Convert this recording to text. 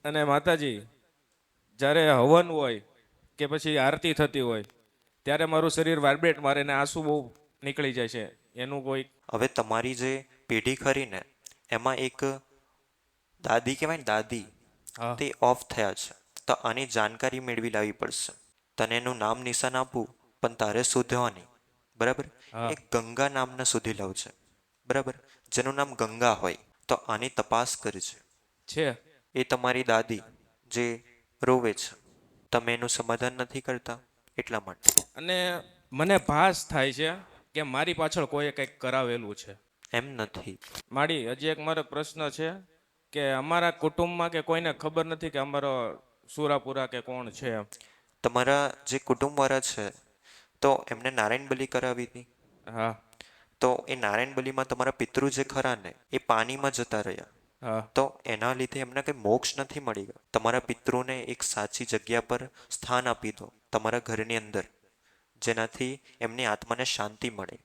અને માતાજી, જ્યારે હવન હોય કે પછી આરતી થતી હોય ત્યારે મારું શરીર વાઇબ્રેટ મારે ને આંસુ બહુ નીકળી જાય છે, એનું કોઈ? હવે તમારી જે પેઢી ખરી ને એમાં એક દાદી કહેવાય ને, દાદી, હા. તે ઓફ થયા છે. તો આની જાણકારી મેળવી લાવવી પડશે. તને એનું નામ નિશાન આપું, પણ તારે શોધવાની. બરાબર. હા. એક ગંગા નામને શોધી લઉં છે. બરાબર. જેનું નામ ગંગા હોય તો આની તપાસ કરજે. છે. એ તમારી દાદી જે રોવે છે, તમે એનું સમાધાન નથી કરતા એટલા માટે. અને મને ભાસ થાય છે કે મારી પાછળ કોઈએ કંઈક કરાવેલું છે. એમ નથી. માડી, હજી એક મારો પ્રશ્ન છે કે અમારા કુટુંબમાં કે કોઈને ખબર નથી કે અમારો સુરાપુરા કે કોણ છે એમ. તમારા જે કુટુંબવાળા છે તો એમને નારાયણ બલિ કરાવી હતી. હા. તો એ નારાયણ બલિમાં તમારા પિતૃ જે ખરા ને એ પાણીમાં જતા રહ્યા. હા. તો એના લીધે એમને કંઈ મોક્ષ નથી મળી ગયો. તમારા પિતૃને એક સાચી જગ્યા પર સ્થાન આપી દો તમારા ઘરની અંદર, જેનાથી એમની આત્માને શાંતિ મળે.